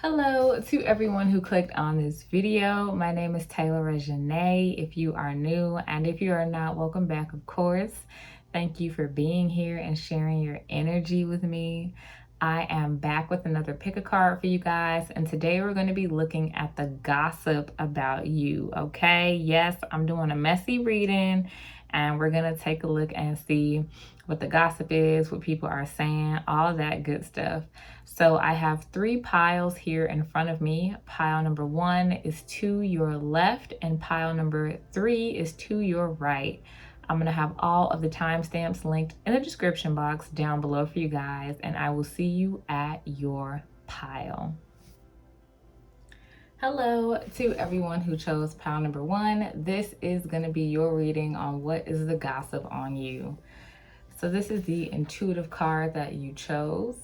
Hello to everyone who clicked on this video. My name is TayRB if you are new, and if you are not, welcome back, of course. Thank you for being here and sharing your energy with me. I am back with another pick a card for you guys, and today we're going to be looking at the gossip about you, okay? Yes, I'm doing a messy reading, and we're going to take a look and see what the gossip is, what people are saying, all that good stuff. So I have 3 piles here in front of me. Pile number 1 is to your left, and pile number 3 is to your right. I'm going to have all of the timestamps linked in the description box down below for you guys, and I will see you at your pile. Hello to everyone who chose pile number 1. This is going to be your reading on what is the gossip on you. So this is the intuitive card that you chose.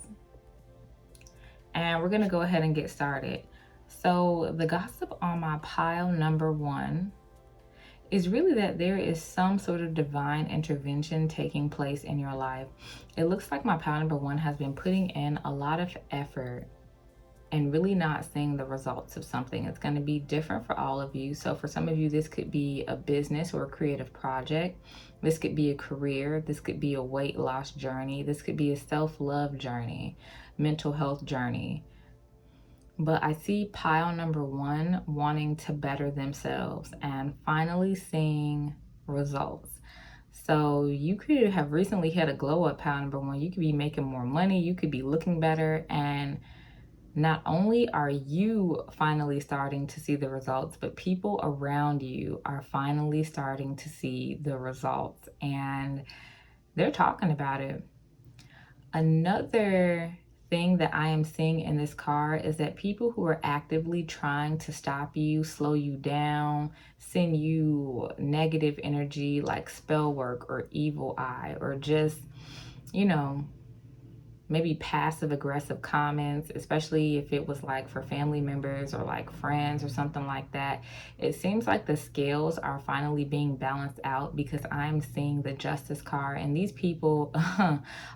And we're going to go ahead and get started. So the gossip on my pile number 1 is really that there is some sort of divine intervention taking place in your life. It looks like my pile number 1 has been putting in a lot of effort and really not seeing the results of something. It's going to be different for all of you. So for some of you, this could be a business or a creative project. This could be a career. This could be a weight loss journey. This could be a self-love journey, mental health journey. But I see pile number 1 wanting to better themselves and finally seeing results. So you could have recently had a glow up, pile number 1. You could be making more money. You could be looking better. And not only are you finally starting to see the results, but people around you are finally starting to see the results, and they're talking about it. Another thing that I am seeing in this card is that people who are actively trying to stop you, slow you down, send you negative energy like spell work or evil eye, or just, maybe passive aggressive comments, especially if it was like for family members or like friends or something like that. It seems like the scales are finally being balanced out because I'm seeing the Justice card, and these people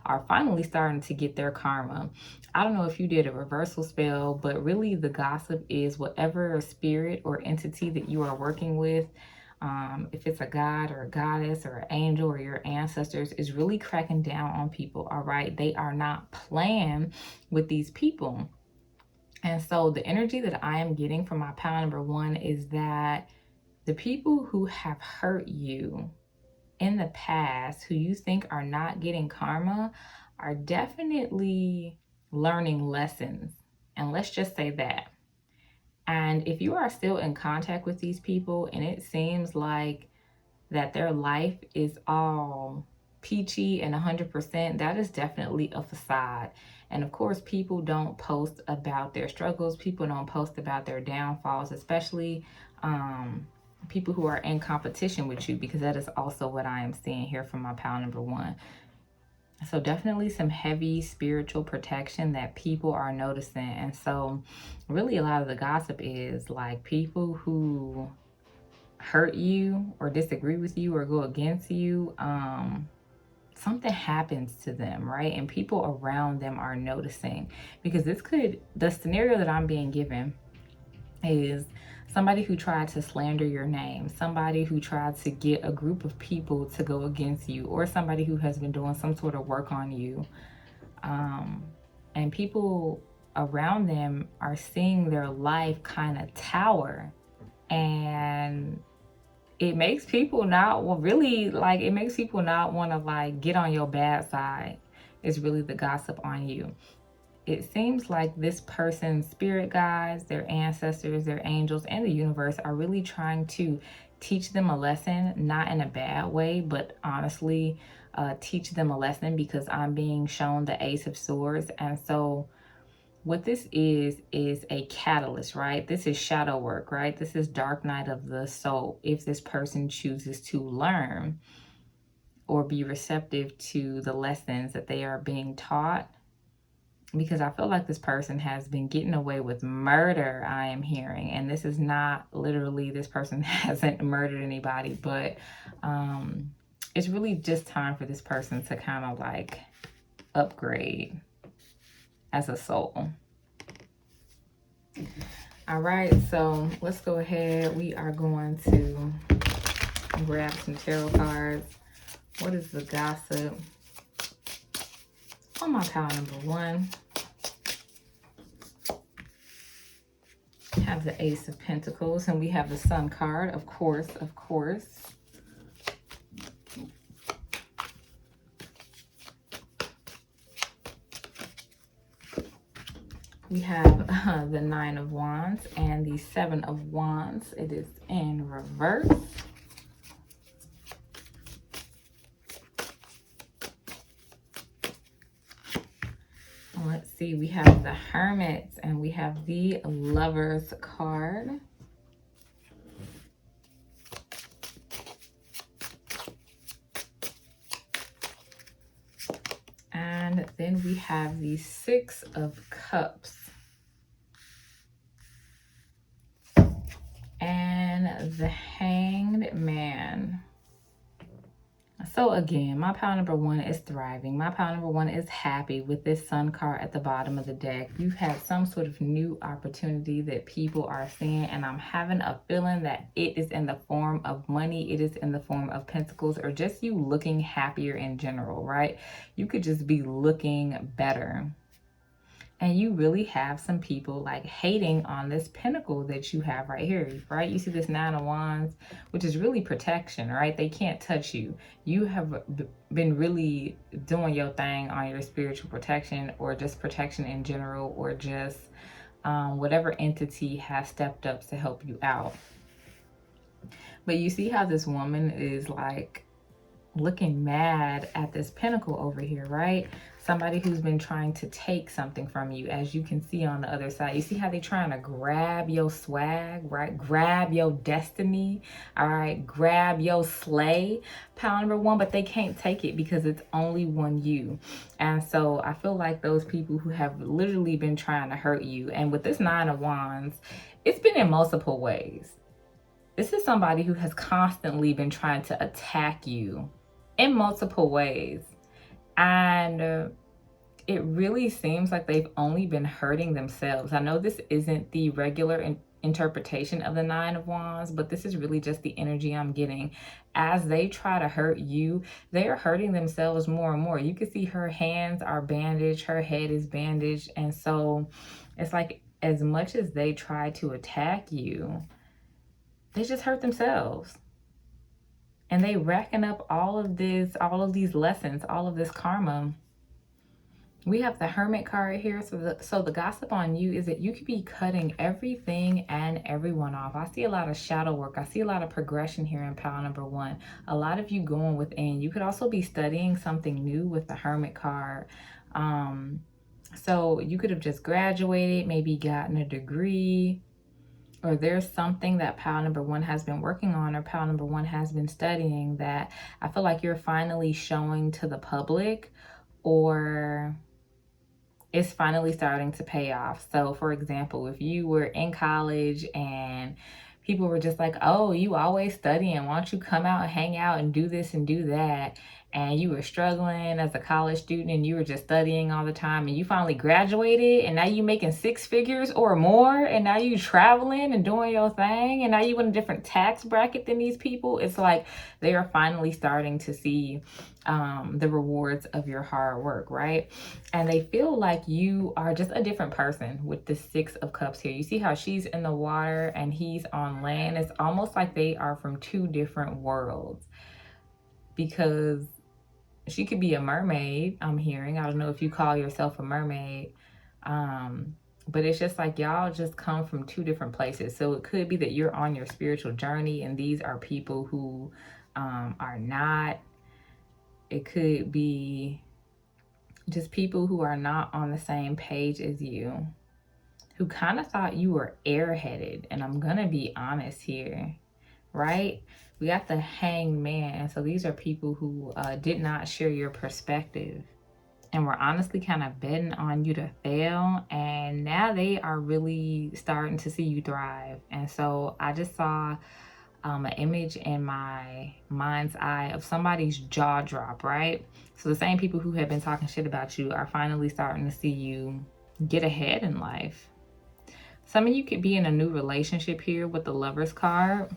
are finally starting to get their karma. I don't know if you did a reversal spell, but really the gossip is whatever spirit or entity that you are working with, if it's a god or a goddess or an angel or your ancestors, is really cracking down on people, all right? They are not playing with these people. And so the energy that I am getting from my pile number 1 is that the people who have hurt you in the past, who you think are not getting karma, are definitely learning lessons. And let's just say that. And if you are still in contact with these people and it seems like that their life is all peachy and 100%, that is definitely a facade. And of course, people don't post about their struggles. People don't post about their downfalls, especially people who are in competition with you, because that is also what I am seeing here from my pile number 1. So definitely some heavy spiritual protection that people are noticing. And so really a lot of the gossip is like people who hurt you or disagree with you or go against you, something happens to them, right? And people around them are noticing, because the scenario that I'm being given is somebody who tried to slander your name, somebody who tried to get a group of people to go against you, or somebody who has been doing some sort of work on you. And people around them are seeing their life kind of tower, and it makes people not it makes people not want to like get on your bad side, is really the gossip on you. It seems like this person's spirit guides, their ancestors, their angels, and the universe are really trying to teach them a lesson, not in a bad way, but honestly, teach them a lesson, because I'm being shown the Ace of Swords. And so what this is a catalyst, right? This is shadow work, right? This is dark night of the soul. If this person chooses to learn or be receptive to the lessons that they are being taught, because I feel like this person has been getting away with murder, I am hearing. And this is not literally, this person hasn't murdered anybody, but it's really just time for this person to kind of like upgrade as a soul. All right, so let's go ahead. We are going to grab some tarot cards. What is the gossip on my pile number one? We have the Ace of Pentacles, and we have the Sun card, of course, of course. We have the Nine of Wands and the Seven of Wands. It is in reverse. Let's see, we have the Hermit and we have the Lovers card. And then we have the Six of Cups. And the Hanged Man. So again, my pile number one is thriving. My pile number one is happy with this Sun card at the bottom of the deck. You've had some sort of new opportunity that people are seeing, and I'm having a feeling that it is in the form of money. It is in the form of pentacles, or just you looking happier in general, right? You could just be looking better. And you really have some people like hating on this pinnacle that you have right here, right? You see this Nine of Wands, which is really protection, right? They can't touch you. You have been really doing your thing on your spiritual protection, or just protection in general, or just whatever entity has stepped up to help you out. But you see how this woman is like looking mad at this pinnacle over here, right? Somebody who's been trying to take something from you, as you can see on the other side. You see how they're trying to grab your swag, right? Grab your destiny, all right? Grab your slay, pile number one, but they can't take it because it's only one you. And so I feel like those people who have literally been trying to hurt you, and with this Nine of Wands, it's been in multiple ways. This is somebody who has constantly been trying to attack you in multiple ways. And it really seems like they've only been hurting themselves. I know this isn't the regular interpretation of the Nine of Wands, but this is really just the energy I'm getting. As they try to hurt you, they are hurting themselves more and more. You can see her hands are bandaged, her head is bandaged. And so it's like, as much as they try to attack you, they just hurt themselves. And they racking up all of these lessons, all of this karma. We have the Hermit card here. So the gossip on you is that you could be cutting everything and everyone off. I see a lot of shadow work. I see a lot of progression here in pile number one. A lot of you going within. You could also be studying something new with the Hermit card. So you could have just graduated, maybe gotten a degree, or there's something that pile number one has been working on, or pile number one has been studying, that I feel like you're finally showing to the public, or it's finally starting to pay off. So for example, if you were in college and people were just like, oh, you always studying, why don't you come out and hang out and do this and do that? And you were struggling as a college student and you were just studying all the time, and you finally graduated, and now you making six figures or more, and now you traveling and doing your thing, and now you in a different tax bracket than these people. It's like they are finally starting to see the rewards of your hard work, right? And they feel like you are just a different person with the Six of Cups here. You see how she's in the water and he's on land? It's almost like they are from two different worlds, because she could be a mermaid, I'm hearing. I don't know if you call yourself a mermaid. But it's just like y'all just come from two different places. So it could be that you're on your spiritual journey and these are people who are not. It could be just people who are not on the same page as you, who kind of thought you were airheaded. And I'm going to be honest here, right? We got the Hanged Man. So these are people who did not share your perspective and were honestly kind of betting on you to fail. And now they are really starting to see you thrive. And so I just saw an image in my mind's eye of somebody's jaw drop, right? So the same people who have been talking shit about you are finally starting to see you get ahead in life. Some of you could be in a new relationship here with the Lovers card.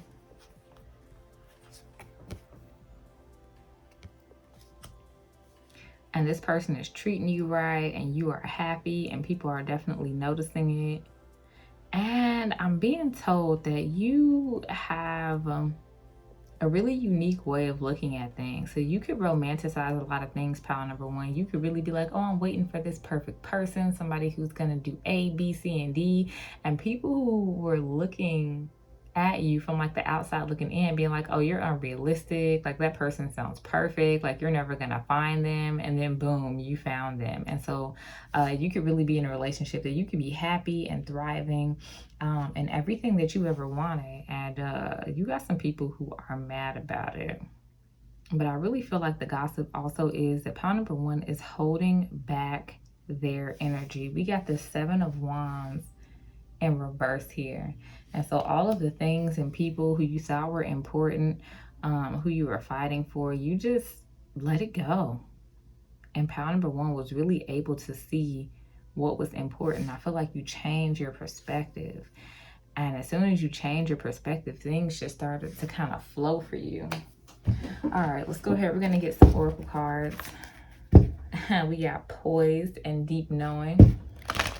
And this person is treating you right and you are happy and people are definitely noticing it. And I'm being told that you have a really unique way of looking at things. So you could romanticize a lot of things, pile number one. You could really be like, oh, I'm waiting for this perfect person, somebody who's going to do A, B, C, and D. And people who were looking at you from like the outside looking in, being like, oh, you're unrealistic. Like that person sounds perfect. Like you're never going to find them. And then boom, you found them. And so you could really be in a relationship that you could be happy and thriving and everything that you ever wanted. And you got some people who are mad about it. But I really feel like the gossip also is that pile number one is holding back their energy. We got the 7 of Wands in reverse here. And so all of the things and people who you saw were important, who you were fighting for, you just let it go. And pile number one was really able to see what was important. I feel like you change your perspective. And as soon as you change your perspective, things just started to kind of flow for you. All right, let's go ahead. We're going to get some oracle cards. We got poised and deep knowing.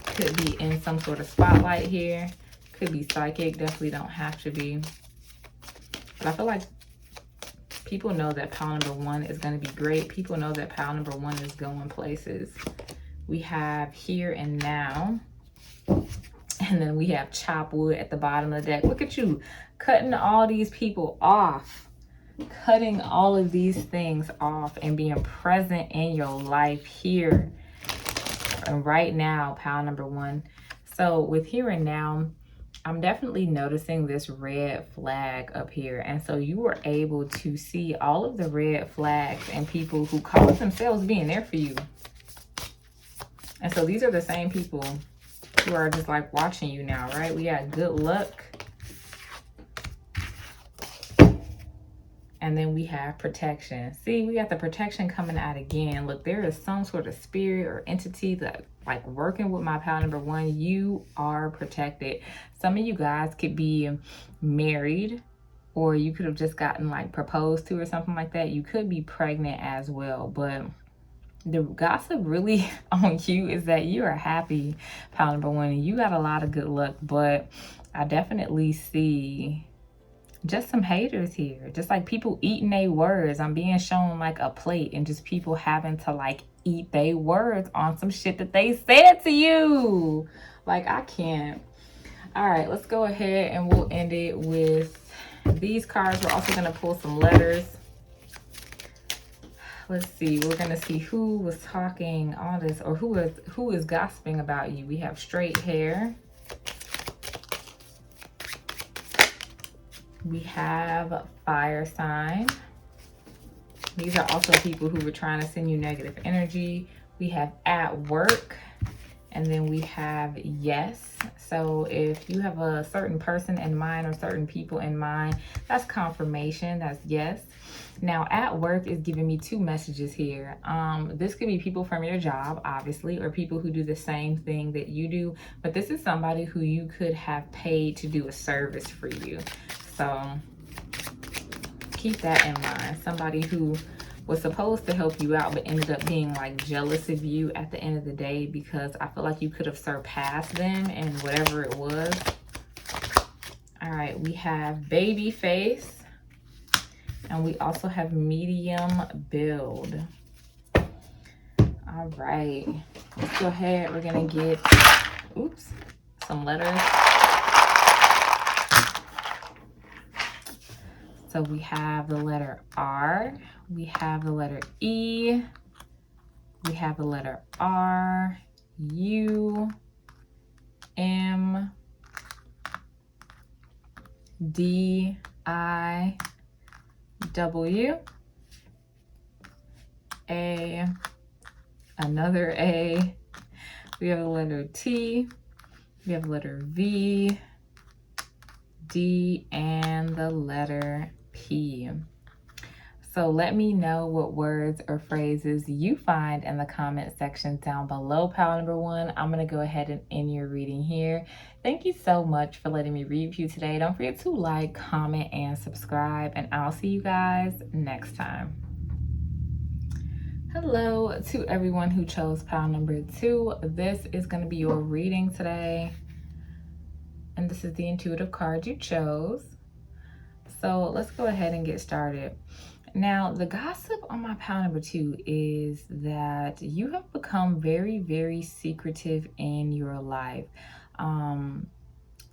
Could be in some sort of spotlight here. Could be psychic. Definitely don't have to be. But I feel like people know that pile number one is going to be great. People know that pile number one is going places. We have here and now. And then we have chop wood at the bottom of the deck. Look at you cutting all these people off. Cutting all of these things off and being present in your life here. And right now, pile number one. So with here and now, I'm definitely noticing this red flag up here. And so you were able to see all of the red flags and people who call themselves being there for you. And so these are the same people who are just like watching you now, right? We got good luck. And then we have protection. See, we got the protection coming out again. Look, there is some sort of spirit or entity that like working with my pile number one. You are protected. Some of you guys could be married, or you could have just gotten like proposed to or something like that. You could be pregnant as well. But the gossip really on you is that you are happy, pile number one. And you got a lot of good luck. But I definitely see just some haters here, just like people eating their words. I'm being shown like a plate and just people having to like eat their words on some shit that they said to you. Like, I can't. All right, let's go ahead and we'll end it with these cards. We're also going to pull some letters. Let's see, we're going to see who was talking all this, or who is gossiping about you. We have straight hair. We have fire sign. These are also people who were trying to send you negative energy. We have at work. And then we have yes. So if you have a certain person in mind or certain people in mind, that's confirmation. That's yes. Now at work is giving me 2 messages here. This could be people from your job, obviously, or people who do the same thing that you do. But this is somebody who you could have paid to do a service for you. So keep that in mind. Somebody who was supposed to help you out but ended up being like jealous of you at the end of the day, because I feel like you could have surpassed them in whatever it was. All right, we have baby face, and we also have medium build. All right, let's go ahead. We're gonna get some letters. So we have the letter R, we have the letter E, we have the letter R, U, M, D, I, W, A, another A, we have the letter T, we have the letter V, D, and the letter P. So let me know what words or phrases you find in the comment section down below, pile number one. I'm going to go ahead and end your reading here. Thank you so much for letting me read for you today. Don't forget to like, comment, and subscribe, and I'll see you guys next time. Hello to everyone who chose pile number 2. This is going to be your reading today, and this is the intuitive card you chose. So let's go ahead and get started. Now, the gossip on my pile number 2 is that you have become very, very secretive in your life.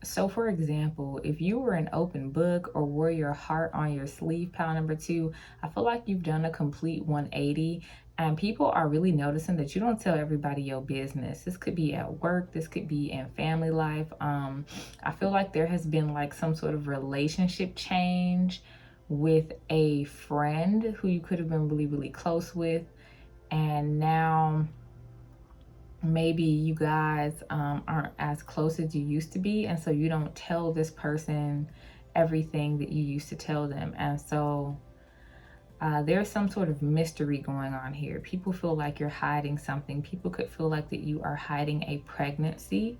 So for example, if you were an open book or wore your heart on your sleeve, pile number 2, I feel like you've done a complete 180, and people are really noticing that you don't tell everybody your business. This could be at work, this could be in family life. I feel like there has been like some sort of relationship change with a friend who you could have been really, really close with, and now maybe you guys aren't as close as you used to be, and so you don't tell this person everything that you used to tell them. And so there's some sort of mystery going on here. People feel like you're hiding something. People could feel like that you are hiding a pregnancy,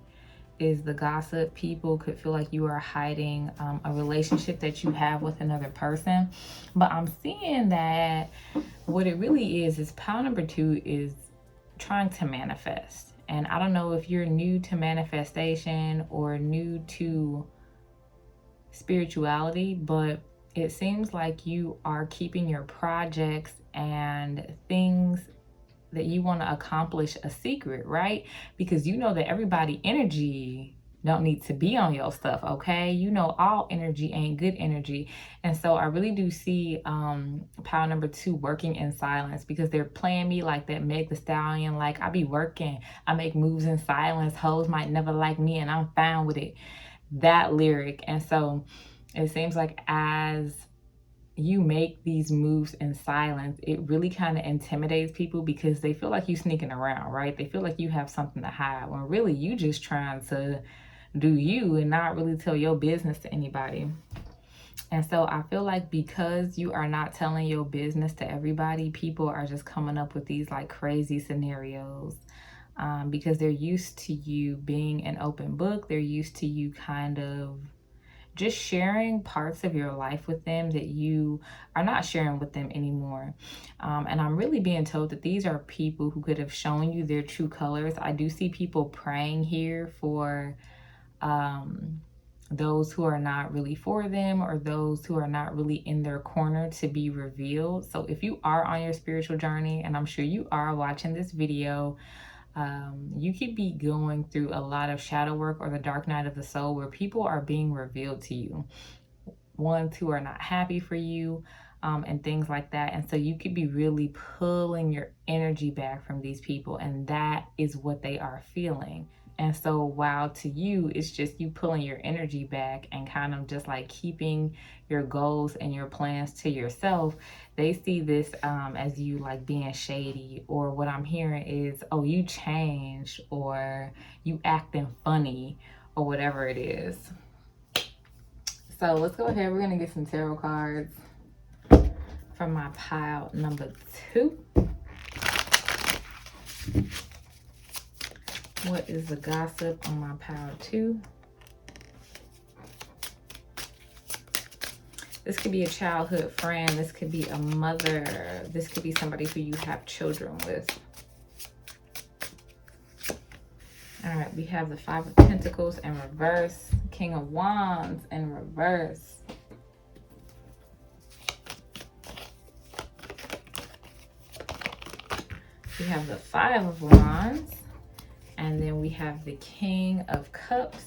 is the gossip. People could feel like you are hiding a relationship that you have with another person. But I'm seeing that what it really is pile number 2 is trying to manifest. And I don't know if you're new to manifestation or new to spirituality, but it seems like you are keeping your projects and things that you want to accomplish a secret, right? Because you know that everybody energy don't need to be on your stuff, okay? You know all energy ain't good energy. And so I really do see pile number 2 working in silence, because they're playing me like that Meg the Stallion, like I be working, I make moves in silence, hoes might never like me and I'm fine with it, that lyric. And so it seems like as you make these moves in silence, it really kind of intimidates people because they feel like you sneaking around, right? They feel like you have something to hide when really you just trying to do you and not really tell your business to anybody. And so I feel like because you are not telling your business to everybody, people are just coming up with these like crazy scenarios because they're used to you being an open book. They're used to you kind of just sharing parts of your life with them that you are not sharing with them anymore. And I'm really being told that these are people who could have shown you their true colors. I do see people praying here for those who are not really for them, or those who are not really in their corner, to be revealed. So if you are on your spiritual journey, and I'm sure you are watching this video, you could be going through a lot of shadow work or the dark night of the soul, where people are being revealed to you, ones who are not happy for you, and things like that. And so you could be really pulling your energy back from these people, and that is what they are feeling. And so while to you it's just you pulling your energy back and kind of just like keeping your goals and your plans to yourself, they see this as you like being shady, or what I'm hearing is, oh, you changed, or you acting funny, or whatever it is. So let's go ahead. We're going to get some tarot cards from my pile number 2. What is the gossip on my pile 2? This could be a childhood friend. This could be a mother. This could be somebody who you have children with. All right, we have the 5 of Pentacles in reverse, King of Wands in reverse. We have the 5 of Wands, and then we have the King of Cups.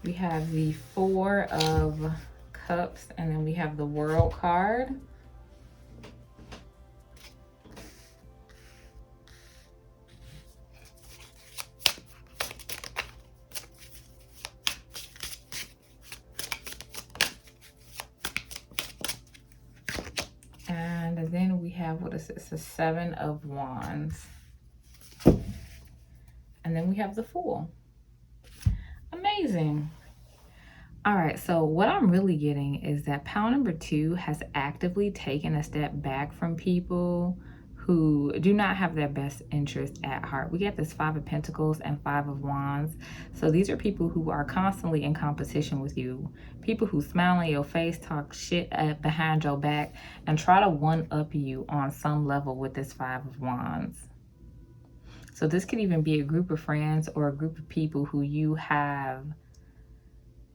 We have the 4 of Cups, and then we have the World card. And then we have, what is this? The 7 of Wands. And then we have the Fool. Amazing. All right, so what I'm really getting is that pile number 2 has actively taken a step back from people who do not have their best interest at heart. We get this 5 of Pentacles and 5 of Wands. So these are people who are constantly in competition with you. People who smile in your face, talk shit behind your back, and try to one-up you on some level with this 5 of Wands. So this could even be a group of friends or a group of people who you have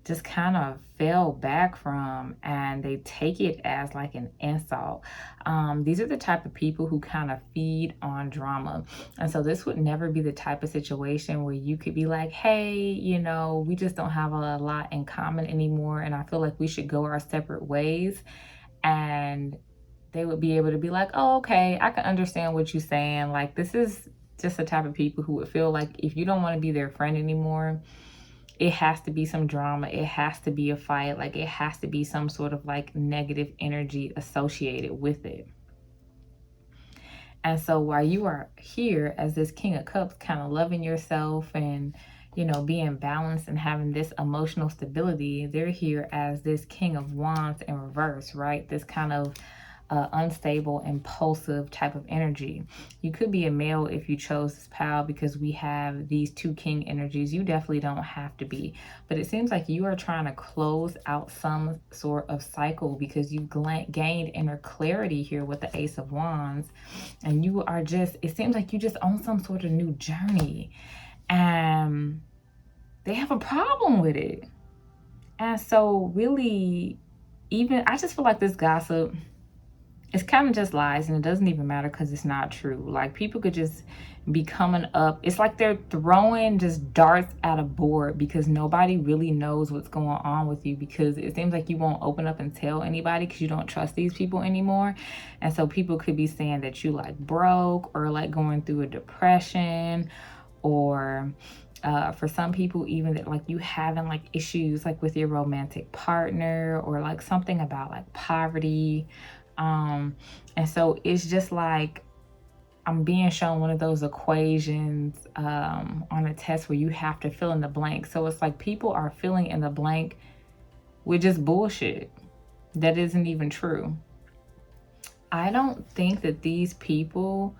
just kind of fell back from, and they take it as like an insult. These are the type of people who kind of feed on drama. And so this would never be the type of situation where you could be like, hey, you know, we just don't have a lot in common anymore, and I feel like we should go our separate ways. And they would be able to be like, oh, okay, I can understand what you're saying. Like, this is just the type of people who would feel like if you don't want to be their friend anymore, it has to be some drama. It has to be a fight. Like, it has to be some sort of like negative energy associated with it. And so while you are here as this King of Cups, kind of loving yourself and, you know, being balanced and having this emotional stability, they're here as this King of Wands in reverse, right? This kind of unstable, impulsive type of energy. You could be a male if you chose this pile, because we have these 2 king energies. You definitely don't have to be, but it seems like you are trying to close out some sort of cycle because you've gained inner clarity here with the Ace of Wands, and you are just, it seems like you just on some sort of new journey, and they have a problem with it. And so really, even I just feel like this gossip, it's kind of just lies, and it doesn't even matter because it's not true. Like, people could just be coming up. It's like they're throwing just darts at a board because nobody really knows what's going on with you, because it seems like you won't open up and tell anybody because you don't trust these people anymore. And so people could be saying that you like broke, or like going through a depression, or for some people even that like you having like issues like with your romantic partner, or like something about like poverty. And so it's just like I'm being shown one of those equations on a test where you have to fill in the blank. So it's like people are filling in the blank with just bullshit that isn't even true. I don't think that these people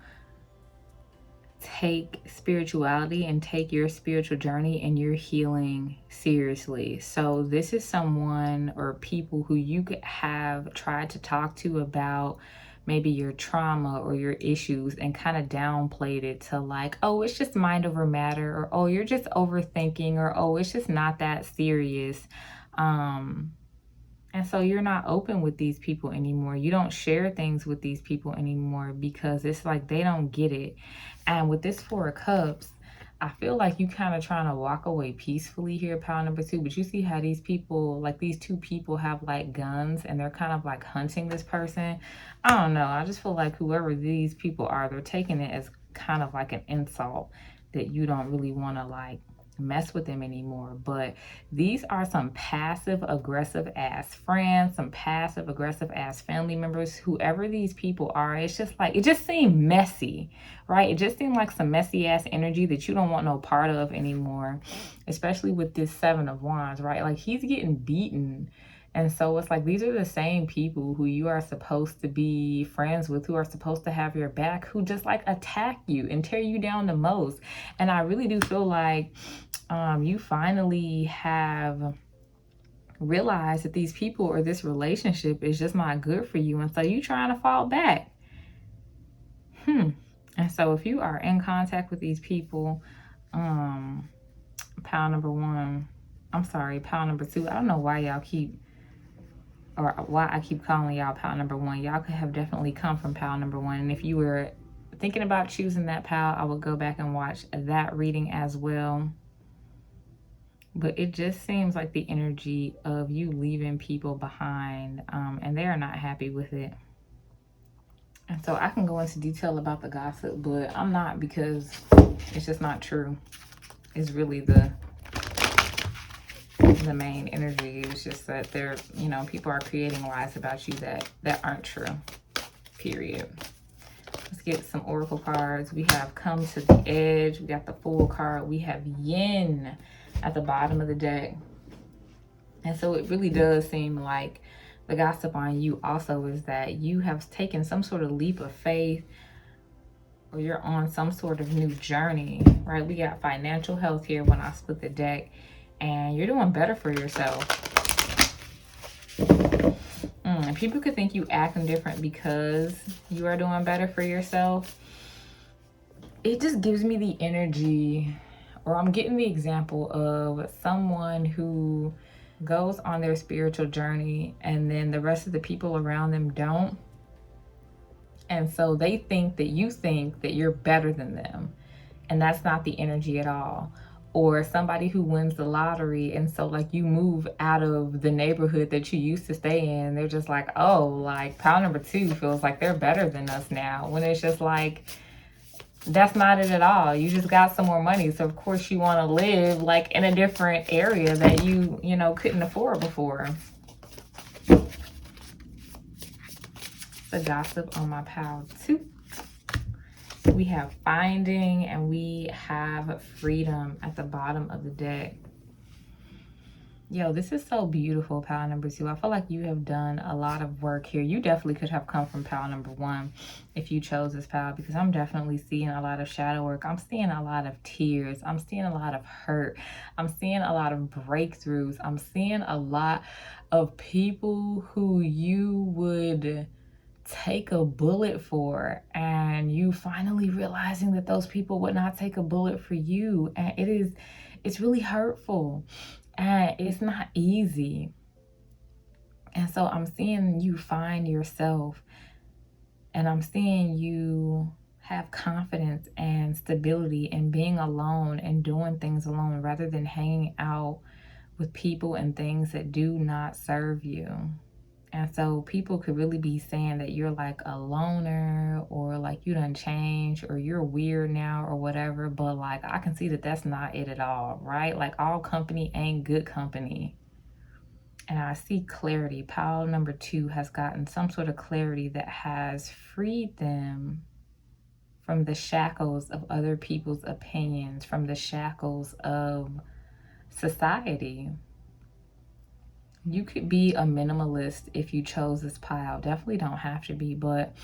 take spirituality and take your spiritual journey and your healing seriously. So this is someone or people who you have tried to talk to about maybe your trauma or your issues and kind of downplayed it to like, oh, it's just mind over matter, or oh, you're just overthinking, or oh, it's just not that serious. And so you're not open with these people anymore. You don't share things with these people anymore because it's like they don't get it. And with this 4 of Cups, I feel like you kind of trying to walk away peacefully here, pile number 2. But you see how these people, like these 2 people have like guns and they're kind of like hunting this person. I don't know. I just feel like whoever these people are, they're taking it as kind of like an insult that you don't really want to like mess with them anymore. But these are some passive aggressive ass friends, some passive aggressive ass family members, whoever these people are. It's just like, it just seemed messy, right? It just seemed like some messy ass energy that you don't want no part of anymore, especially with this 7 of Wands, right? Like, he's getting beaten. And so it's like these are the same people who you are supposed to be friends with, who are supposed to have your back, who just like attack you and tear you down the most. And I really do feel like you finally have realized that these people or this relationship is just not good for you. And so you trying to fall back. And so if you are in contact with these people, pile number 1, I'm sorry, pile number 2, I don't know why y'all keep, or why I keep calling y'all pile number 1. Y'all could have definitely come from pile number 1. And if you were thinking about choosing that pile, I would go back and watch that reading as well. But it just seems like the energy of you leaving people behind, and they are not happy with it. And so I can go into detail about the gossip, but I'm not, because it's just not true. It's really the main energy. It's just that they're, you know, people are creating lies about you that aren't true, period. Let's get some oracle cards. We have Come to the Edge. We got the Fool card. We have Yin at the bottom of the deck. And so it really does seem like the gossip on you also is that you have taken some sort of leap of faith, or you're on some sort of new journey, right? We got financial health here when I split the deck, and you're doing better for yourself. People could think you acting different because you are doing better for yourself. It just gives me the energy, or I'm getting the example of someone who goes on their spiritual journey and then the rest of the people around them don't. And so they think that you think that you're better than them. And that's not the energy at all. Or somebody who wins the lottery, and so like you move out of the neighborhood that you used to stay in. They're just like, oh, like pile number 2 feels like they're better than us now. When it's just like, that's not it at all. You just got some more money. So of course you want to live like in a different area that you know, couldn't afford before. The gossip on my pile 2. We have Finding, and we have Freedom at the bottom of the deck. Yo, this is so beautiful, pile number 2. I feel like you have done a lot of work here. You definitely could have come from pile number 1 if you chose this pile, because I'm definitely seeing a lot of shadow work. I'm seeing a lot of tears. I'm seeing a lot of hurt. I'm seeing a lot of breakthroughs. I'm seeing a lot of people who you would take a bullet for, and you finally realizing that those people would not take a bullet for you. And it's really hurtful, and it's not easy. And so I'm seeing you find yourself, and I'm seeing you have confidence and stability in being alone and doing things alone rather than hanging out with people and things that do not serve you. And so people could really be saying that you're like a loner, or like you done changed, or you're weird now, or whatever. But like, I can see that that's not it at all, right? Like, all company ain't good company. And I see clarity. Pile number 2 has gotten some sort of clarity that has freed them from the shackles of other people's opinions, from the shackles of society. You could be a minimalist if you chose this pile. Definitely don't have to be, but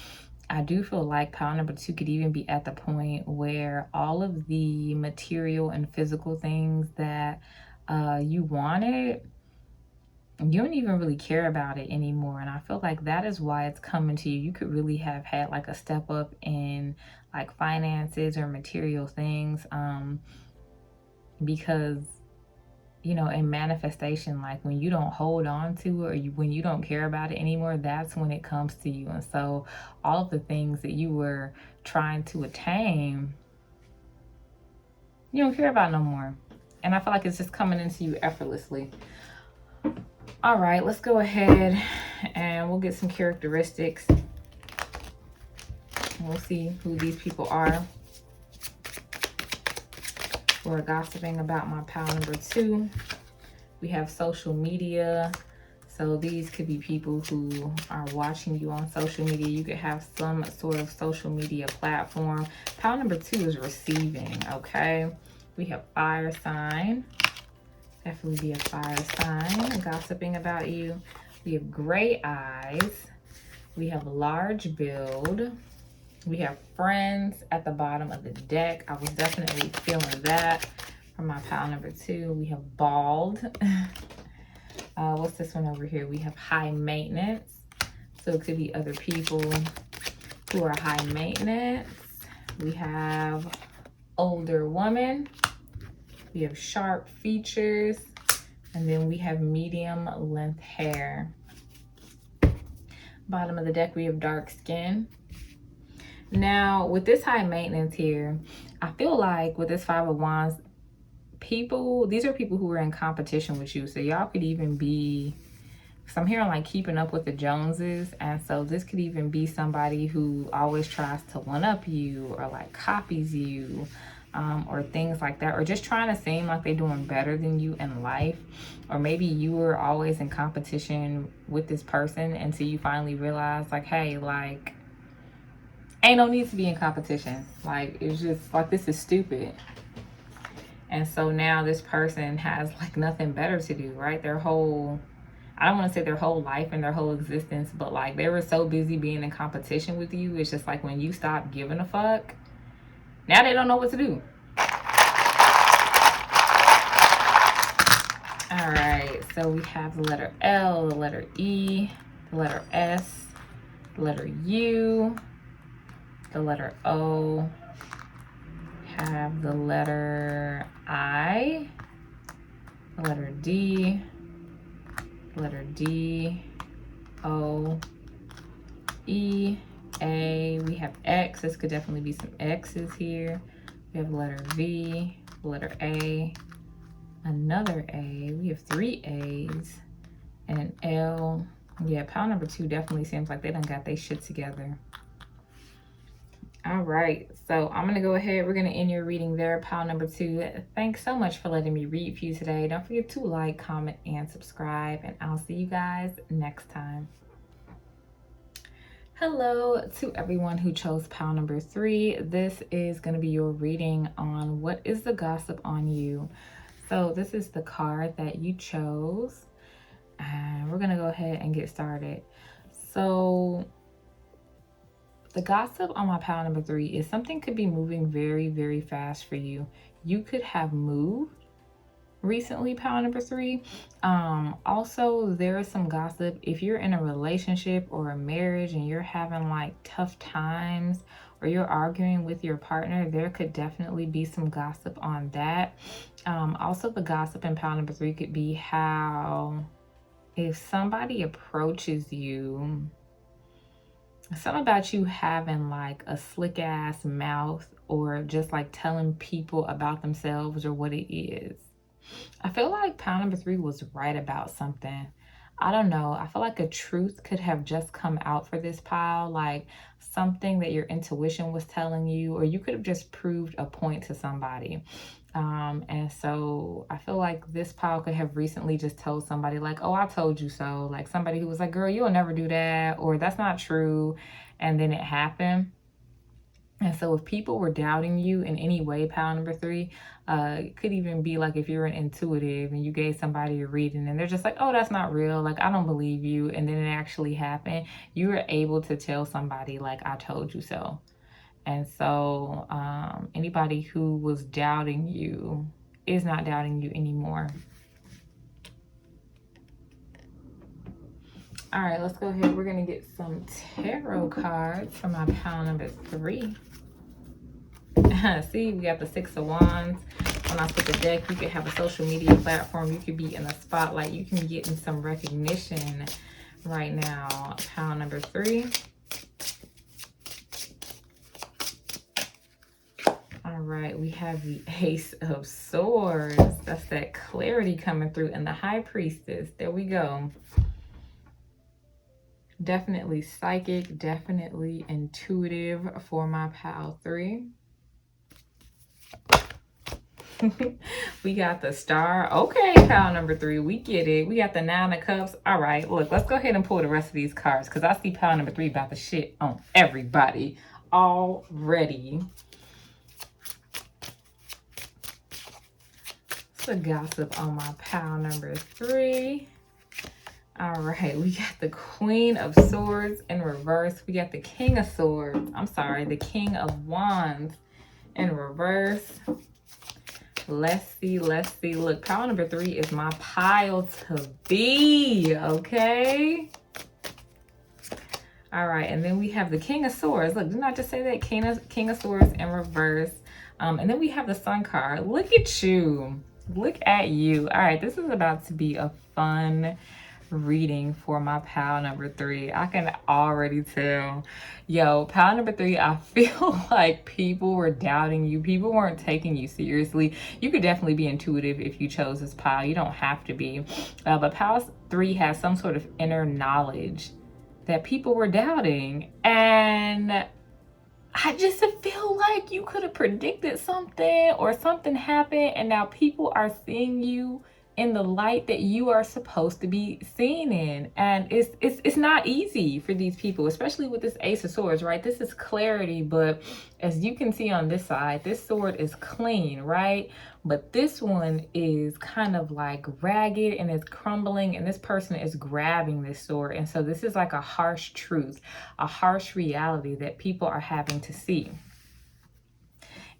I do feel like pile number 2 could even be at the point where all of the material and physical things that you wanted, you don't even really care about it anymore. And I feel like that is why it's coming to you. You could really have had like a step up in like finances or material things, because, you know, in manifestation, like when you don't hold on to it, or when you don't care about it anymore, that's when it comes to you. And so all of the things that you were trying to attain, you don't care about no more. And I feel like it's just coming into you effortlessly. All right, let's go ahead and we'll get some characteristics. We'll see who these people are who are gossiping about my pile number 2. We have social media. So these could be people who are watching you on social media. You could have some sort of social media platform. Pile number 2 is receiving, okay? We have fire sign. Definitely be a fire sign gossiping about you. We have gray eyes. We have large build. We have friends at the bottom of the deck. I was definitely feeling that from my pile number 2. We have bald. What's this one over here? We have high maintenance. So it could be other people who are high maintenance. We have older woman. We have sharp features. And then we have medium length hair. Bottom of the deck, we have dark skin. Now, with this high maintenance here, I feel like with this 5 of Wands, these are people who are in competition with you. So y'all could even be, so I'm hearing like keeping up with the Joneses. And so this could even be somebody who always tries to one up you, or like copies you, or things like that, or just trying to seem like they're doing better than you in life. Or maybe you were always in competition with this person until you finally realize like, hey, like, Ain't no need to be in competition. Like, it's just like, this is stupid. And so now this person has like nothing better to do, right? Their whole, I don't want to say their whole life and their whole existence, but like they were so busy being in competition with you. It's just like when you stop giving a fuck, now they don't know what to do. All right, so we have the letter L, the letter E, the letter S, the letter U, the letter O, have the letter I, the letter D, the letter D, O, E, A. We have X. This could definitely be some X's here. We have the letter V, the letter A, another A. We have 3 A's and an L. Yeah, pile number 2 definitely seems like they done got their shit together. All right, so I'm gonna go ahead. We're gonna end your reading there, pile number 2. Thanks so much for letting me read for you today. Don't forget to like, comment, and subscribe, and I'll see you guys next time. Hello to everyone who chose pile number 3. This is gonna be your reading on what is the gossip on you. So this is the card that you chose, and we're gonna go ahead and get started. So the gossip on my pile number 3 is something could be moving very, very fast for you. You could have moved recently, pile number 3. Also, there is some gossip if you're in a relationship or a marriage and you're having like tough times or you're arguing with your partner. There could definitely be some gossip on that. Also, the gossip in pile number 3 could be how if somebody approaches you, something about you having like a slick ass mouth or just like telling people about themselves or what it is. I feel like pile number 3 was right about something. I don't know. I feel like a truth could have just come out for this pile, like something that your intuition was telling you, or you could have just proved a point to somebody. And so I feel like this pile could have recently just told somebody like, oh, I told you so. Like somebody who was like, girl, you'll never do that, or that's not true. And then it happened. And so if people were doubting you in any way, pile number 3, it could even be like if you're an intuitive and you gave somebody a reading and they're just like, oh, that's not real. Like, I don't believe you. And then it actually happened. You were able to tell somebody like, I told you so. And so anybody who was doubting you is not doubting you anymore. All right, let's go ahead. We're going to get some tarot cards for my pile number 3. See, we got the 6 of Wands. When I flip the deck, you could have a social media platform. You could be in the spotlight. You can be getting some recognition right now. Pile number 3. All right, we have the Ace of Swords. That's that clarity coming through. And the High Priestess. There we go. Definitely psychic, definitely intuitive for my pile 3. We got the Star. Okay, pile number 3. We get it. We got the 9 of Cups. All right, look, let's go ahead and pull the rest of these cards because I see pile number 3 about the shit on everybody already. What's the gossip on my pile number 3? All right, we got the Queen of Swords in reverse. We got the King of Swords. I'm sorry, the King of Wands in reverse. Let's see. Look, pile number 3 is my pile to be, okay? All right, and then we have the King of Swords. Look, didn't I just say that? King of Swords in reverse. And then we have the Sun card. Look at you. Look at you. All right, this is about to be a fun reading for my pile number 3. I can already tell. Yo, pile number 3, I feel like people were doubting you. People weren't taking you seriously. You could definitely be intuitive if you chose this pile. You don't have to be. But pile 3 has some sort of inner knowledge that people were doubting. And I just feel like you could have predicted something or something happened and now people are seeing you in the light that you are supposed to be seen in. And it's not easy for these people, especially with this Ace of Swords, right? This is clarity, but as you can see on this side, this sword is clean, right? But this one is kind of like ragged and it's crumbling, and this person is grabbing this sword. And so this is like a harsh truth, a harsh reality that people are having to see.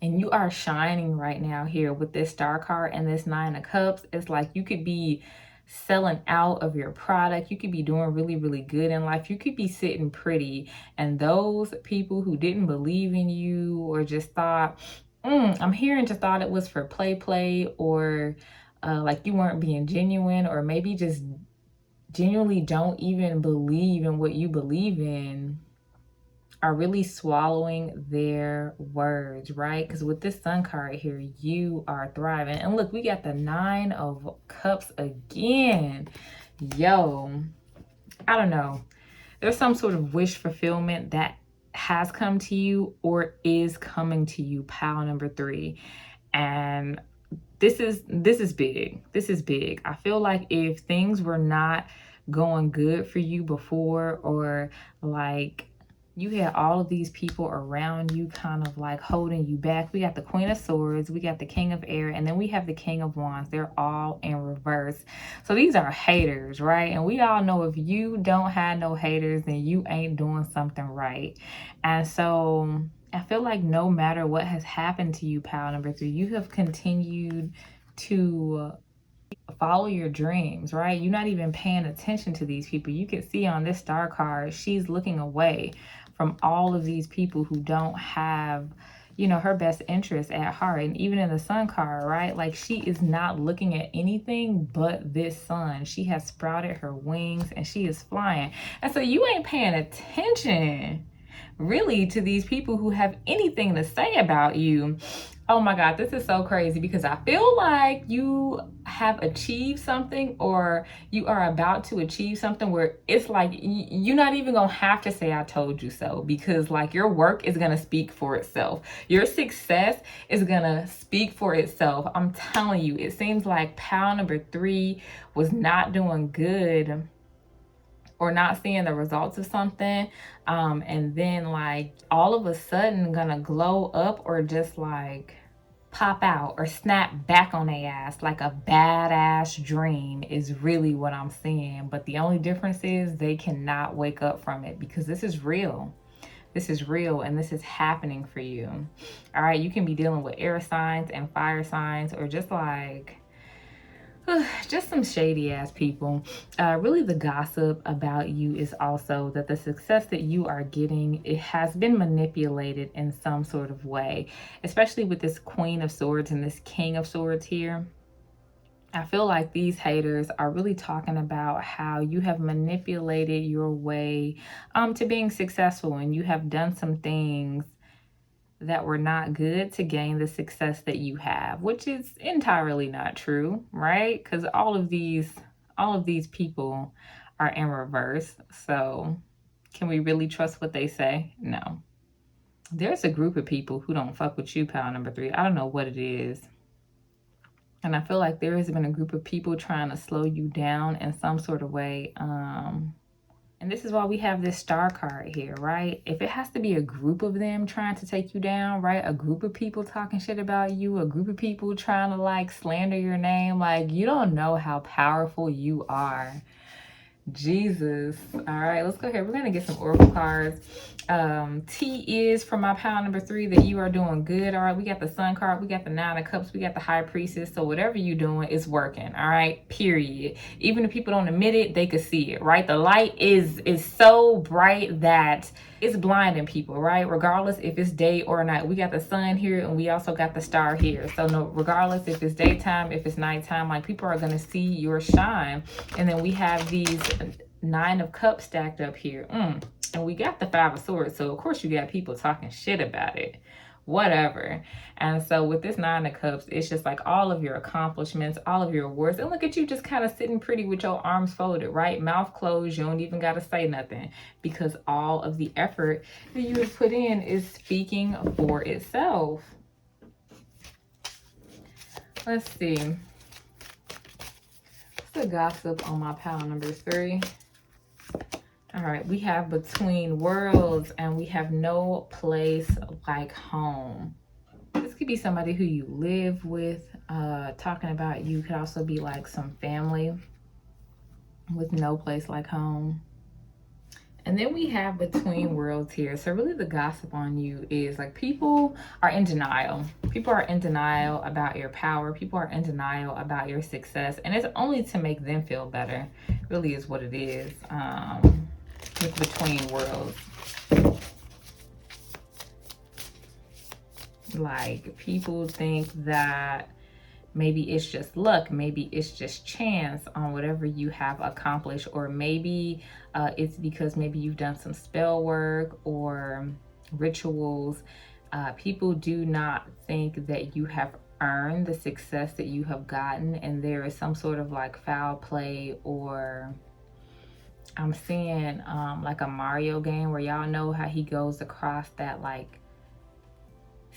And you are shining right now here with this Star card and this Nine of Cups. It's like you could be selling out of your product. You could be doing really, really good in life. You could be sitting pretty. And those people who didn't believe in you or just thought, I'm hearing just thought it was for play, or like you weren't being genuine, or maybe just genuinely don't even believe in what you believe in, are really swallowing their words, right? Because with this Sun card here, you are thriving. And look, we got the Nine of Cups again. Yo, I don't know. There's some sort of wish fulfillment that has come to you or is coming to you, pile number 3. And this is big. This is big. I feel like if things were not going good for you before, or like you had all of these people around you kind of like holding you back. We got the Queen of Swords, we got the King of Air, and then we have the King of Wands. They're all in reverse. So these are haters, right? And we all know if you don't have no haters, then you ain't doing something right. And so I feel like no matter what has happened to you, pile number 3, you have continued to follow your dreams, right? You're not even paying attention to these people. You can see on this Star card, she's looking away from all of these people who don't have, you know, her best interest at heart. And even in the Sun card, right? Like she is not looking at anything but this sun. She has sprouted her wings and she is flying. And so you ain't paying attention really to these people who have anything to say about you. Oh my God, this is so crazy, because I feel like you have achieved something, or you are about to achieve something where it's like you're not even gonna have to say I told you so, because like your work is gonna speak for itself. Your success is gonna speak for itself. I'm telling you, it seems like pile number 3 was not doing good or not seeing the results of something, and then like all of a sudden gonna glow up or just like pop out or snap back on their ass like a badass dream is really what I'm seeing. But the only difference is they cannot wake up from it, because this is real. This is real and this is happening for you. All right, you can be dealing with air signs and fire signs, or just like just some shady ass people. Really the gossip about you is also that the success that you are getting, it has been manipulated in some sort of way, especially with this Queen of Swords and this King of Swords here. I feel like these haters are really talking about how you have manipulated your way to being successful, and you have done some things that were not good to gain the success that you have, which is entirely not true, right? Because all of these people are in reverse. So can we really trust what they say? No. There's a group of people who don't fuck with you, pile number 3. I don't know what it is. And I feel like there has been a group of people trying to slow you down in some sort of way. And this is why we have this Star card here, right? If it has to be a group of them trying to take you down, right? A group of people talking shit about you, a group of people trying to like slander your name, like you don't know how powerful you are. Jesus. All right, let's go ahead. We're going to get some oracle cards. T is for my pile number 3 that you are doing good. All right, we got the Sun card, we got the Nine of Cups, we got the High Priestess. So whatever you're doing is working. All right, period. Even if people don't admit it, they could see it, right? The light is so bright that it's blinding people, right? Regardless if it's day or night. We got the sun here and we also got the star here. So no, regardless if it's daytime, if it's nighttime, like people are going to see your shine. And then we have these Nine of Cups stacked up here. And we got the Five of Swords. So of course you got people talking shit about it. Whatever. And so with this Nine of Cups, it's just like all of your accomplishments, all of your awards. And look at you just kind of sitting pretty with your arms folded, right? Mouth closed. You don't even got to say nothing, because all of the effort that you have put in is speaking for itself. Let's see. the gossip on my pile number 3? All right, we have between worlds and we have no place like home. This could be somebody who you live with, talking about you. Could also be like some family with no place like home. And then we have between worlds here. So really the gossip on you is like people are in denial. People are in denial about your power. People are in denial about your success. And it's only to make them feel better, really is what it is, with between worlds. Like people think that maybe it's just luck, maybe it's just chance on whatever you have accomplished, or maybe it's because maybe you've done some spell work or rituals. People do not think that you have earned the success that you have gotten, and there is some sort of like foul play, or I'm seeing like a Mario game where y'all know how he goes across that like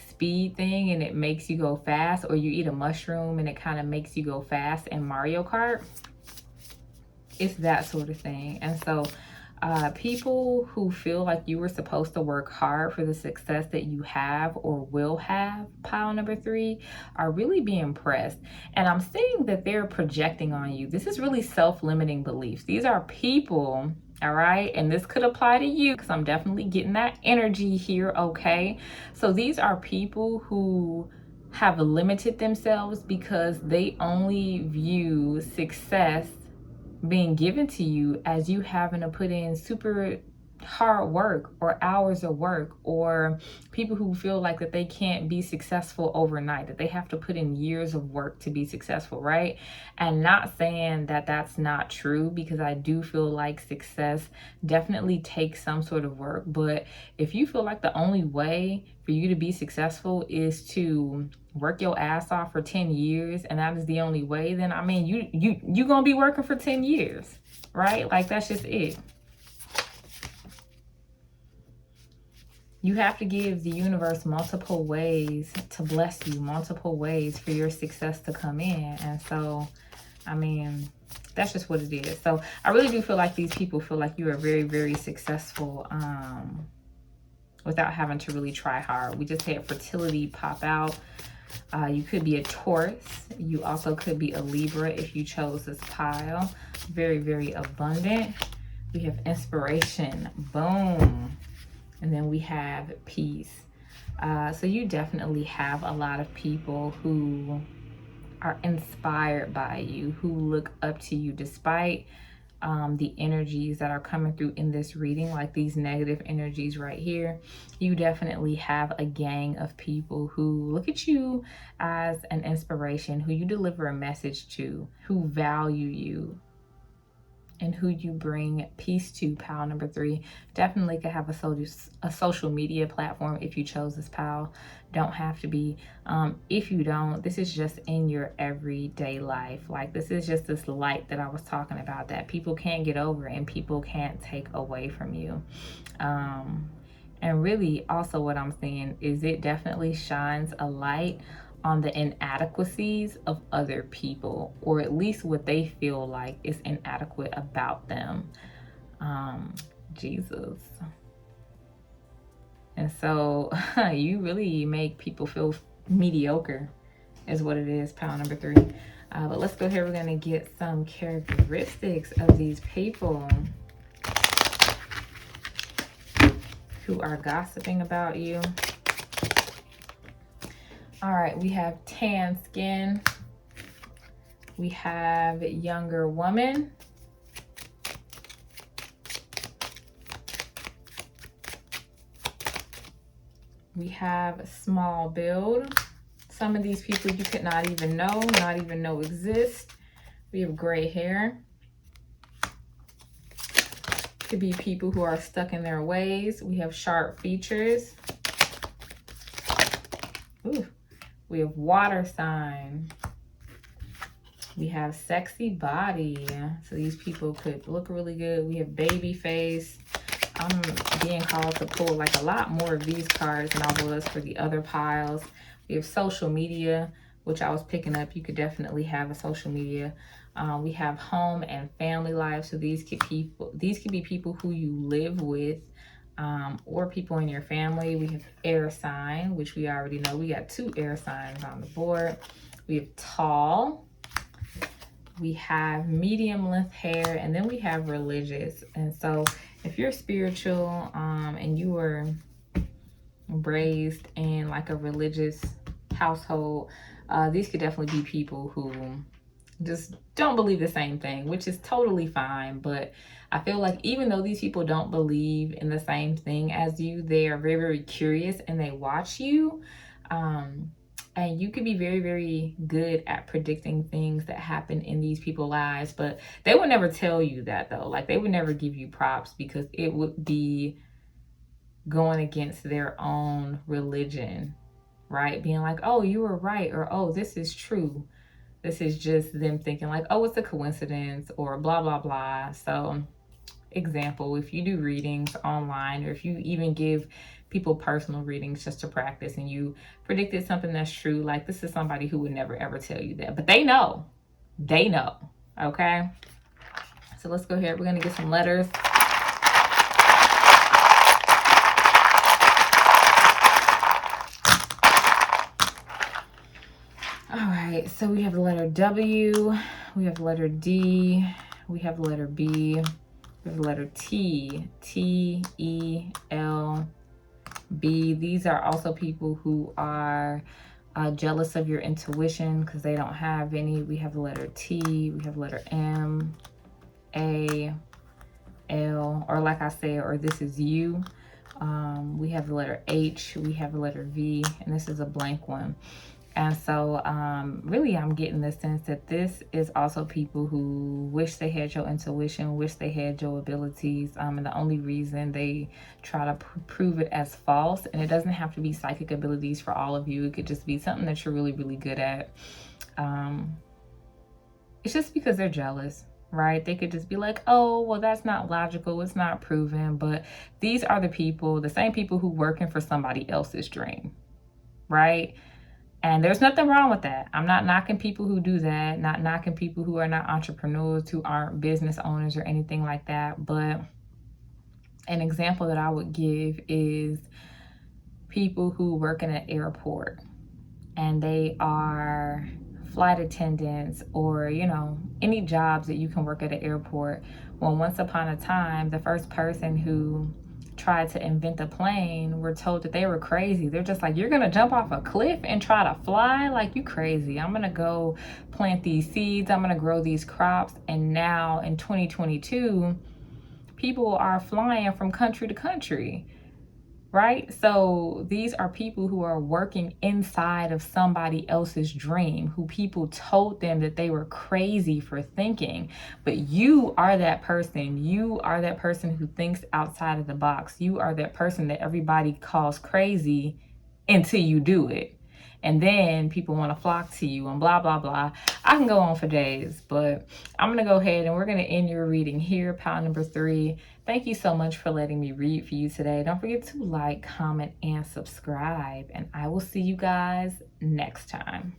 speed thing and it makes you go fast, or you eat a mushroom and it kind of makes you go fast in Mario Kart. It's that sort of thing. And so people who feel like you were supposed to work hard for the success that you have or will have, pile number 3, are really being pressed. And I'm seeing that they're projecting on you. This is really self-limiting beliefs. These are people, all right, and this could apply to you because I'm definitely getting that energy here, okay? So these are people who have limited themselves because they only view success being given to you as you having to put in super hard work or hours of work, or people who feel like that they can't be successful overnight, that they have to put in years of work to be successful, right? And not saying that that's not true, because I do feel like success definitely takes some sort of work. But if you feel like the only way for you to be successful is to work your ass off for 10 years and that is the only way, then I mean you gonna be working for 10 years, right? Like that's just it. You have to give the universe multiple ways to bless you, multiple ways for your success to come in. And so, I mean, that's just what it is. So I really do feel like these people feel like you are very, very successful without having to really try hard. We just had fertility pop out. You could be a Taurus. You also could be a Libra if you chose this pile. Very, very abundant. We have inspiration. Boom. And then we have peace. So you definitely have a lot of people who are inspired by you, who look up to you despite the energies that are coming through in this reading, like these negative energies right here. You definitely have a gang of people who look at you as an inspiration, who you deliver a message to, who value you, and who you bring peace to, pile number 3. Definitely could have a social media platform if you chose this pile. Don't have to be. If you don't, this is just in your everyday life. Like this is just this light that I was talking about that people can't get over and people can't take away from you. And really also what I'm saying is it definitely shines a light on the inadequacies of other people, or at least what they feel like is inadequate about them. Jesus. And so you really make people feel mediocre is what it is, pile number 3. But let's go ahead. We're going to get some characteristics of these people who are gossiping about you. All right, we have tan skin. We have younger woman. We have small build. Some of these people you could not even know exist. We have gray hair. Could be people who are stuck in their ways. We have sharp features. Ooh. We have water sign. We have sexy body. So these people could look really good. We have baby face. I'm being called to pull like a lot more of these cards than I was for the other piles. We have social media, which I was picking up. You could definitely have a social media We have home and family life. So these could be people who you live with, or people in your family. We have air sign, which we already know. We got 2 air signs on the board. We have tall. We have medium length hair, and then we have religious. And so if you're spiritual, and you were raised in like a religious household, these could definitely be people who just don't believe the same thing, which is totally fine. But I feel like even though these people don't believe in the same thing as you, they are very, very curious and they watch you. And you could be very, very good at predicting things that happen in these people's lives, but they would never tell you that though. Like, they would never give you props because it would be going against their own religion, right? Being like, oh, you were right, or oh, this is true. This is just them thinking like, oh, it's a coincidence, or blah, blah, blah. So, example, if you do readings online, or if you even give people personal readings just to practice, and you predicted something that's true, like, this is somebody who would never ever tell you that, but they know. Okay? So let's go ahead. We're going to get some letters. All right, so we have the letter W, we have the letter D, we have the letter B, we have the letter T, T-E-L-B. These are also people who are jealous of your intuition because they don't have any. We have the letter T, we have the letter M, A, L, or like I said, or this is you. We have the letter H, we have the letter V, and this is a blank one. And so really I'm getting the sense that this is also people who wish they had your intuition, wish they had your abilities, and the only reason they try to prove it as false, and it doesn't have to be psychic abilities for all of you. It could just be something that you're really, really good at. It's just because they're jealous, right? They could just be like, oh, well, that's not logical, it's not proven. But these are the people, the same people who working for somebody else's dream, right? And there's nothing wrong with that. I'm not knocking people who do that, not knocking people who are not entrepreneurs, who aren't business owners or anything like that. But an example that I would give is people who work in an airport and they are flight attendants, or, you know, any jobs that you can work at an airport. Well, once upon a time, the first person who tried to invent a plane were told that they were crazy. They're just like, you're gonna jump off a cliff and try to fly? Like, you crazy. I'm gonna go plant these seeds, I'm gonna grow these crops. And now in 2022, people are flying from country to country, right? So these are people who are working inside of somebody else's dream, who people told them that they were crazy for thinking. But you are that person. You are that person who thinks outside of the box. You are that person that everybody calls crazy until you do it. And then people want to flock to you and blah, blah, blah. I can go on for days, but I'm going to go ahead and we're going to end your reading here, pile number 3. Thank you so much for letting me read for you today. Don't forget to like, comment, and subscribe. And I will see you guys next time.